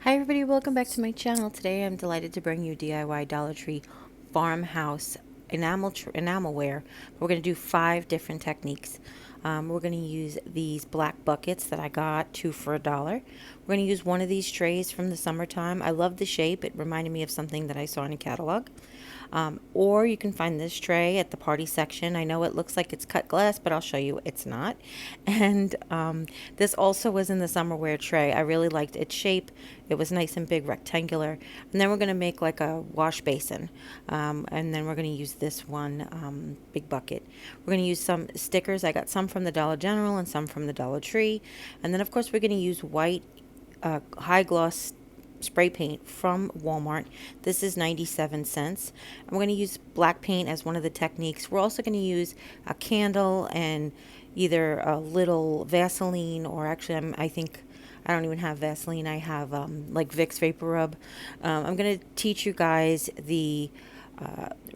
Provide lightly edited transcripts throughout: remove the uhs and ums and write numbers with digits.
Hi everybody, welcome back to my channel. Today I'm delighted to bring you DIY Dollar Tree Farmhouse enamelware. We're going to do 5 different techniques. We're going to use these black buckets that I got 2 for $1. We're going to use one of these trays from the summertime. I love the shape. It reminded me of something that I saw in a catalog. Or you can find this tray at the party section. I know it looks like it's cut glass, but I'll show you it's not. And this also was in the summerware tray. I really liked its shape. It was nice and big, rectangular. And then we're going to make like a wash basin. And then we're going to use this one big bucket. We're going to use some stickers. I got some from the Dollar General and some from the Dollar Tree. And then, of course, we're going to use white high gloss spray paint from Walmart. This is 97 cents. I'm going to use black paint as one of the techniques. We're also going to use a candle and either a little Vaseline, or actually I think I don't even have Vaseline. I have like Vicks Vapor Rub. I'm going to teach you guys the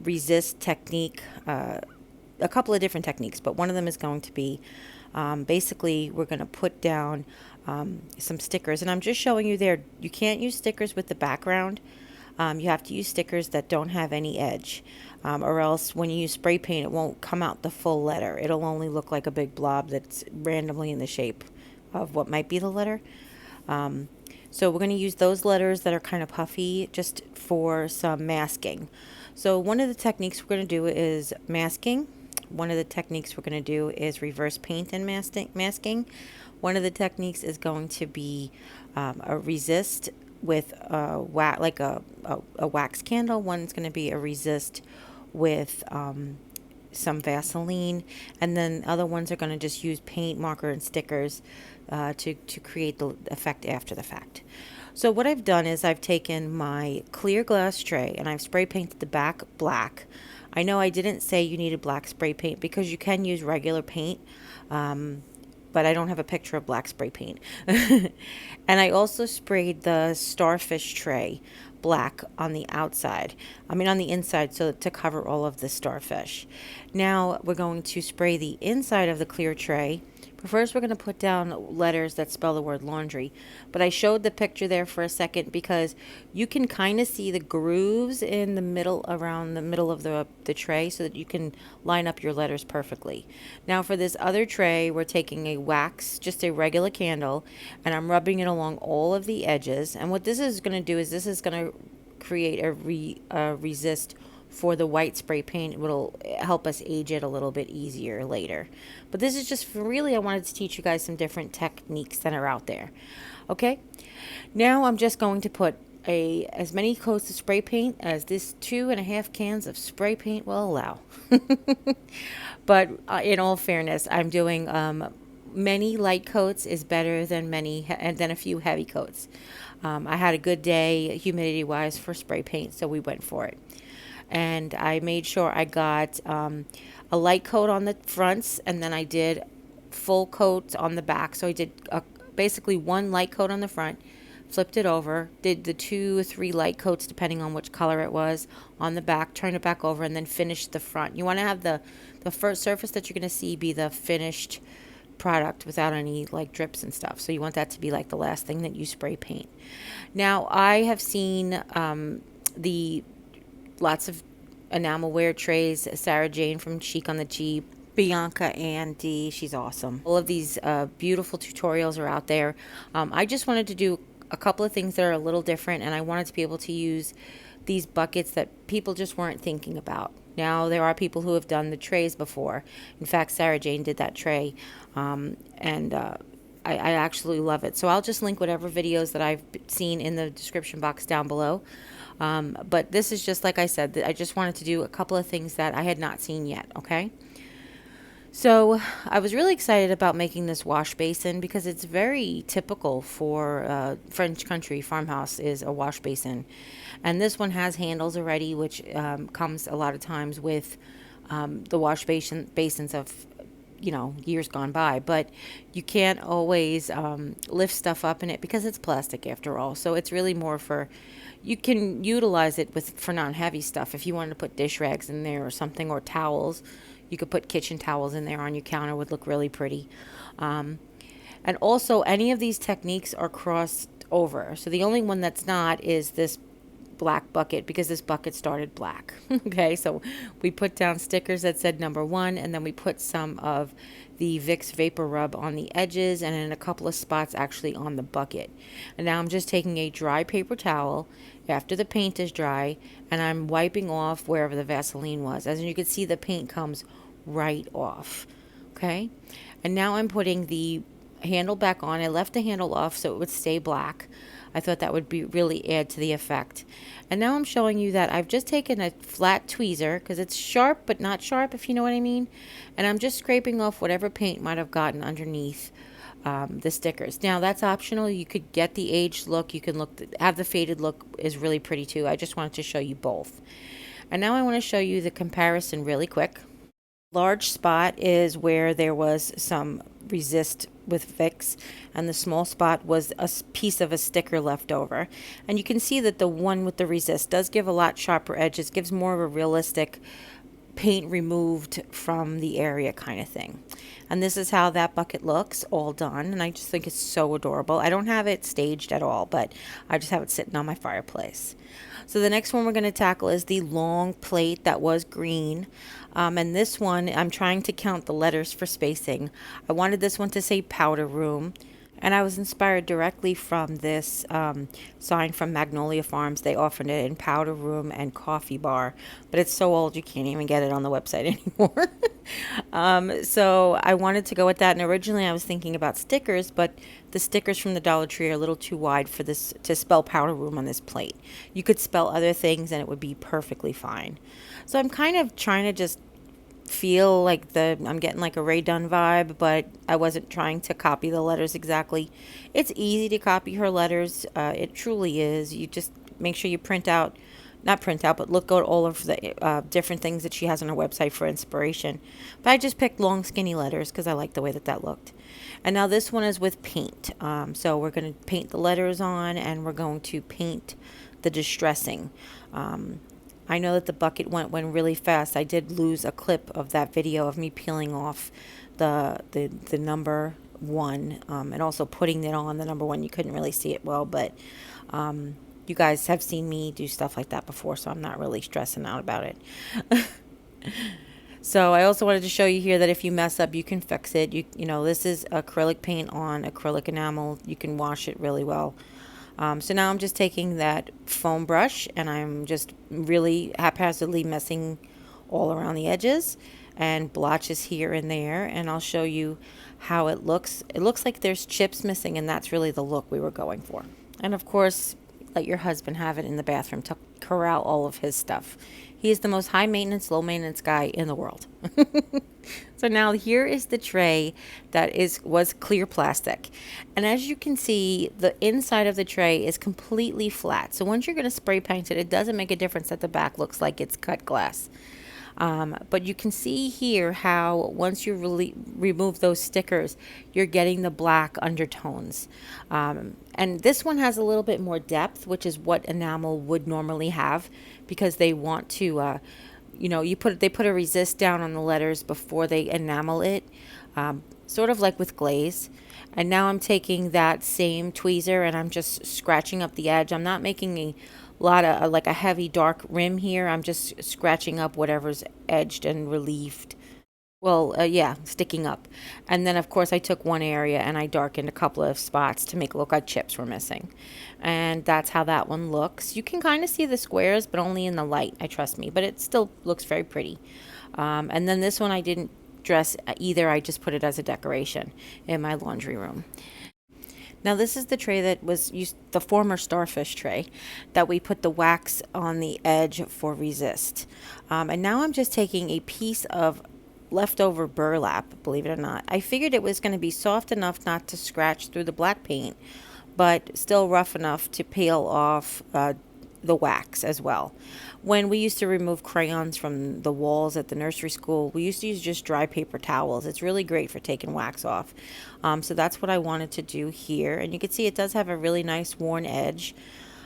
resist technique, a couple of different techniques, but one of them is going to be basically we're going to put down some stickers, and I'm just showing you there. You can't use stickers with the background. You have to use stickers that don't have any edge, or else when you use spray paint it won't come out the full letter. It'll only look like a big blob that's randomly in the shape of what might be the letter. So we're going to use those letters that are kind of puffy just for some masking. So one of the techniques we're going to do is masking. One of the techniques we're going to do is reverse paint and masking. One of the techniques is going to be a resist with a wax candle. One's going to be a resist with some Vaseline, and then other ones are going to just use paint, marker, and stickers to create the effect after the fact. So what I've done is I've taken my clear glass tray and I've spray painted the back black. I know I didn't say you needed black spray paint because you can use regular paint, but I don't have a picture of black spray paint. And I also sprayed the starfish tray black on the outside, on the inside, so to cover all of the starfish. Now we're going to spray the inside of the clear tray. But first we're going to put down letters that spell the word laundry. But I showed the picture there for a second because you can kind of see the grooves in the middle, around the middle of the tray, so that you can line up your letters perfectly. Now for this other tray, we're taking a wax, just a regular candle, and I'm rubbing it along all of the edges. And what this is going to do is this is going to create a resist for the white spray paint. It will help us age it a little bit easier later. But this is just really, I wanted to teach you guys some different techniques that are out there. Okay, now I'm just going to put as many coats of spray paint as this 2.5 cans of spray paint will allow. But in all fairness, I'm doing many light coats is better than a few heavy coats. I had a good day humidity wise for spray paint, so we went for it. And I made sure I got a light coat on the fronts, and then I did full coats on the back. So I did basically one light coat on the front, flipped it over, did the 2 or 3 light coats depending on which color it was on the back, turned it back over, and then finished the front. You want to have the first surface that you're going to see be the finished product without any like drips and stuff. So you want that to be like the last thing that you spray paint. Now I have seen lots of enamelware trays. Sarah Jane from Chic On The Cheap, BiancaAnn D, she's awesome. All of these beautiful tutorials are out there. I just wanted to do a couple of things that are a little different, and I wanted to be able to use these buckets that people just weren't thinking about. Now there are people who have done the trays before. In fact, Sarah Jane did that tray, and I actually love it. So I'll just link whatever videos that I've seen in the description box down below. But this is just, like I said, I just wanted to do a couple of things that I had not seen yet, okay? So I was really excited about making this wash basin because it's very typical for French country. Farmhouse is a wash basin. And this one has handles already, which comes a lot of times with the wash basins of years gone by, but you can't always lift stuff up in it because it's plastic after all. So it's really more for, you can utilize it for non-heavy stuff. If you wanted to put dish rags in there or something, or towels, you could put kitchen towels in there on your counter, would look really pretty. And also any of these techniques are crossed over. So the only one that's not is this black bucket, because this bucket started black. Okay, so we put down stickers that said #1, and then we put some of the Vicks Vapor Rub on the edges and in a couple of spots actually on the bucket. And now I'm just taking a dry paper towel after the paint is dry, and I'm wiping off wherever the Vaseline was. As you can see, the paint comes right off. Okay, and now I'm putting the handle back on. I left the handle off so it would stay black. I thought that would be really add to the effect. And now I'm showing you that I've just taken a flat tweezer, because it's sharp but not sharp, if you know what I mean. And I'm just scraping off whatever paint might have gotten underneath the stickers. Now that's optional. You could get the aged look. You can have the faded look is really pretty too. I just wanted to show you both. And now I want to show you the comparison really quick. Large spot is where there was some resist with Vicks, and the small spot was a piece of a sticker left over. And you can see that the one with the resist does give a lot sharper edges, gives more of a realistic paint removed from the area kind of thing. And this is how that bucket looks all done, and I just think it's so adorable. I don't have it staged at all, but I just have it sitting on my fireplace. So the next one we're going to tackle is the long plate that was green. And this one, I'm trying to count the letters for spacing. I wanted this one to say powder room. And I was inspired directly from this sign from Magnolia Farms. They offered it in powder room and coffee bar, but it's so old you can't even get it on the website anymore. So I wanted to go with that, and originally I was thinking about stickers, but the stickers from the Dollar Tree are a little too wide for this to spell powder room on this plate. You could spell other things and it would be perfectly fine. So I'm kind of trying to just feel like I'm getting like a Ray Dunn vibe, but I wasn't trying to copy the letters exactly. It's easy to copy her letters. It truly is. You just make sure you not print out, but look at all of the different things that she has on her website for inspiration. But I just picked long skinny letters because I like the way that looked. And now this one is with paint. So we're going to paint the letters on, and we're going to paint the distressing. I know that the bucket went really fast. I did lose a clip of that video of me peeling off the #1 and also putting it on the #1. You couldn't really see it well, but you guys have seen me do stuff like that before, so I'm not really stressing out about it. So I also wanted to show you here that if you mess up, you can fix it. You know, this is acrylic paint on acrylic enamel. You can wash it really well. So now I'm just taking that foam brush, and I'm just really haphazardly messing all around the edges and blotches here and there, and I'll show you how it looks. It looks like there's chips missing, and that's really the look we were going for. And of course, let your husband have it in the bathroom to corral all of his stuff. He is the most high maintenance, low maintenance guy in the world. So now here is the tray that was clear plastic. And as you can see, the inside of the tray is completely flat. So once you're going to spray paint it, it doesn't make a difference that the back looks like it's cut glass. But you can see here how once you really remove those stickers, you're getting the black undertones. And this one has a little bit more depth, which is what enamel would normally have, because they want to, you know, they put a resist down on the letters before they enamel it, sort of like with glaze. And now I'm taking that same tweezer and I'm just scratching up the edge. I'm not making a lot of like a heavy dark rim here. I'm just scratching up whatever's edged and relieved. Well, yeah, sticking up. And then of course I took one area and I darkened a couple of spots to make it look like chips were missing. And that's how that one looks. You can kind of see the squares, but only in the light, trust me, but it still looks very pretty. And then this one I didn't dress either. I just put it as a decoration in my laundry room. Now this is the tray that was used, the former starfish tray, that we put the wax on the edge for resist. And now I'm just taking a piece of leftover burlap, believe it or not. I figured it was going to be soft enough not to scratch through the black paint, but still rough enough to peel off the wax as well. When we used to remove crayons from the walls at the nursery school, we used to use just dry paper towels. It's really great for taking wax off. So that's what I wanted to do here. And you can see it does have a really nice worn edge.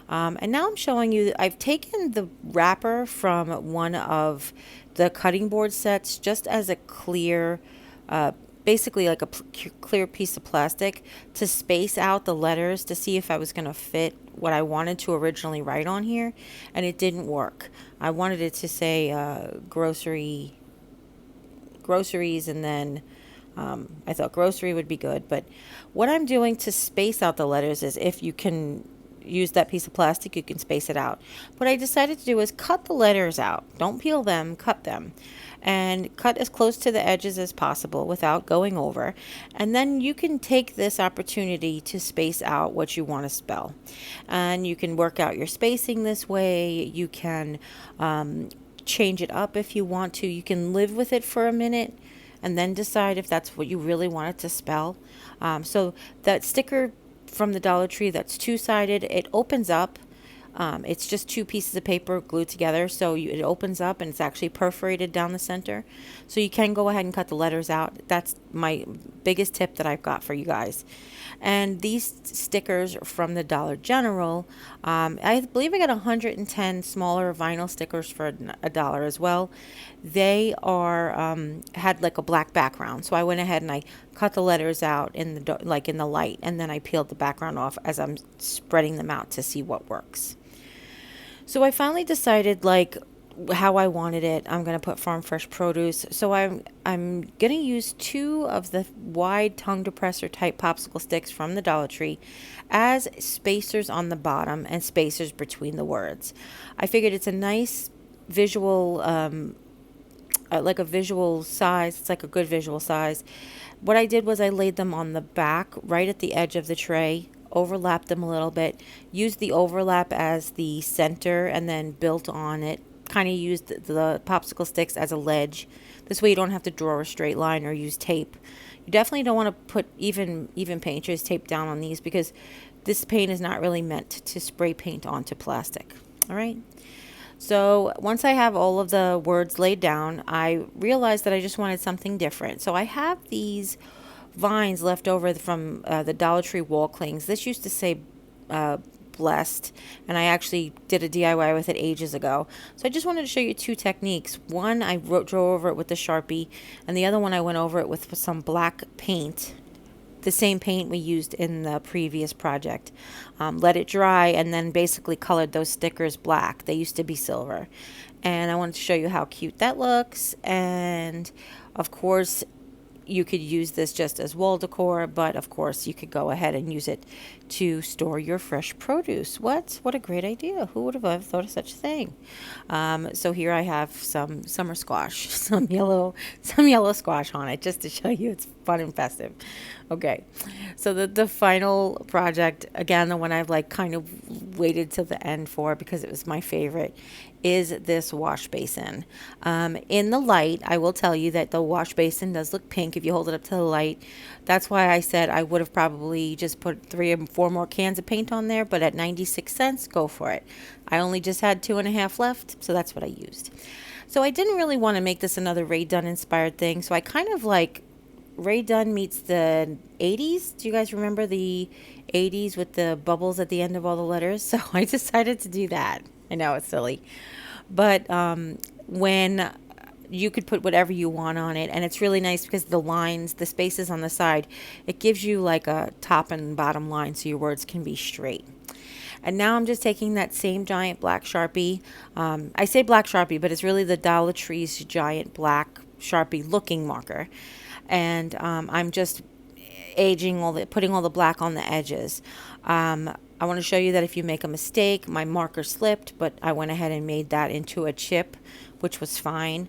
And now I'm showing you, I've taken the wrapper from one of the cutting board sets just as a clear basically like a clear piece of plastic to space out the letters to see if I was going to fit what I wanted to originally write on here, and it didn't work. I wanted it to say groceries, and then I thought grocery would be good. But what I'm doing to space out the letters is, if you can use that piece of plastic, you can space it out. What I decided to do is cut the letters out. Don't peel them, cut them. And cut as close to the edges as possible without going over. And then you can take this opportunity to space out what you want to spell. And you can work out your spacing this way. You can change it up if you want to. You can live with it for a minute and then decide if that's what you really want it to spell. So that sticker from the Dollar Tree that's two-sided, it opens up. It's just two pieces of paper glued together, so it opens up and it's actually perforated down the center. So you can go ahead and cut the letters out. That's my biggest tip that I've got for you guys. And these stickers from the Dollar General, I believe I got 110 smaller vinyl stickers for $1 as well. They are had like a black background, so I went ahead and I cut the letters out in the light, and then I peeled the background off as I'm spreading them out to see what works. So I finally decided like how I wanted it. I'm going to put farm fresh produce. So I'm going to use 2 of the wide tongue depressor type popsicle sticks from the Dollar Tree as spacers on the bottom and spacers between the words. I figured it's a nice visual, like a visual size. It's like a good visual size. What I did was I laid them on the back right at the edge of the tray, overlapped them a little bit, used the overlap as the center, and then built on it. Kind of used the popsicle sticks as a ledge. This way you don't have to draw a straight line or use tape. You definitely don't want to put even painter's tape down on these, because this paint is not really meant to spray paint onto plastic. All right. So once I have all of the words laid down, I realized that I just wanted something different. So I have these vines left over from the Dollar Tree wall clings. This used to say blessed, and I actually did a DIY with it ages ago. So I just wanted to show you 2 techniques. One, I drove over it with the Sharpie, and the other one I went over it with some black paint, the same paint we used in the previous project. Let it dry, and then basically colored those stickers black. They used to be silver. And I wanted to show you how cute that looks. And of course, you could use this just as wall decor, but of course you could go ahead and use it to store your fresh produce. What a great idea. Who would have ever thought of such a thing? So here I have some summer squash, some yellow squash on it, just to show you it's fun and festive. Okay, so the final project, again, the one I've like kind of waited till the end for because it was my favorite, is this wash basin. In the light, I will tell you that the wash basin does look pink if you hold it up to the light. That's why I said I would have probably just put 3 or 4 more cans of paint on there, but at 96 cents, go for it. I only just had 2.5 left, so that's what I used. So I didn't really want to make this another Ray Dunn inspired thing, so I kind of like Ray Dunn meets the 80s. Do you guys remember the 80s with the bubbles at the end of all the letters? So I decided to do that. I know it's silly, but when you could put whatever you want on it, and it's really nice because the lines, the spaces on the side, it gives you like a top and bottom line so your words can be straight. And now I'm just taking that same giant black Sharpie. I say black Sharpie, but it's really the Dollar Tree's giant black Sharpie looking marker. And I'm just putting all the black on the edges. I want to show you that if you make a mistake, my marker slipped, but I went ahead and made that into a chip, which was fine.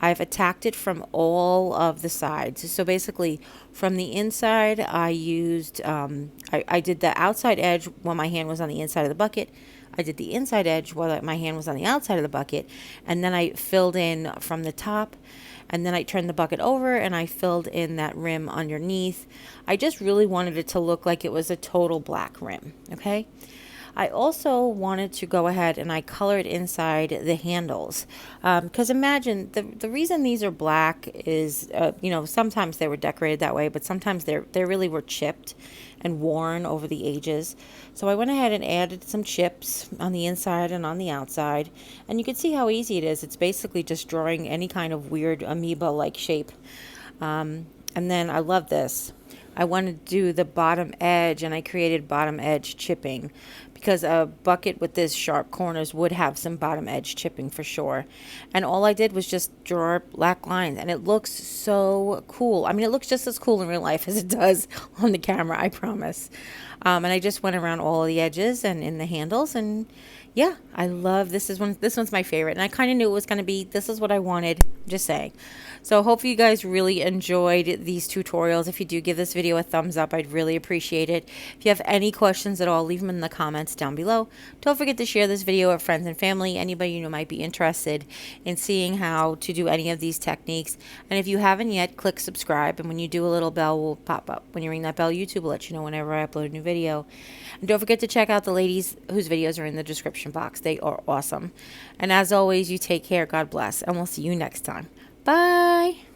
I've attacked it from all of the sides. So basically, from the inside, I used, I did the outside edge while my hand was on the inside of the bucket. I did the inside edge while my hand was on the outside of the bucket. And then I filled in from the top. And then I turned the bucket over and I filled in that rim underneath. I just really wanted it to look like it was a total black rim, okay? I also wanted to go ahead and I colored inside the handles. Because imagine, the reason these are black is, sometimes they were decorated that way, but sometimes they really were chipped and worn over the ages. So I went ahead and added some chips on the inside and on the outside. And you can see how easy it is. It's basically just drawing any kind of weird amoeba-like shape. And then I love this. I wanted to do the bottom edge, and I created bottom edge chipping because a bucket with this sharp corners would have some bottom edge chipping for sure. And all I did was just draw black lines, and it looks so cool. I mean, it looks just as cool in real life as it does on the camera, I promise. And I just went around all of the edges and in the handles, and yeah, I love this. This one's my favorite, and I kind of knew it was going to be. This is what I wanted. Just saying. So hopefully you guys really enjoyed these tutorials. If you do, give this video a thumbs up. I'd really appreciate it. If you have any questions at all, leave them in the comments down below. Don't forget to share this video with friends and family, anybody you know might be interested in seeing how to do any of these techniques. And if you haven't yet, click subscribe, and when you do, a little bell will pop up. When you ring that bell, YouTube will let you know whenever I upload a new video. And don't forget to check out the ladies whose videos are in the description box. They are awesome. And as always, you take care, God bless, and we'll see you next time. Bye.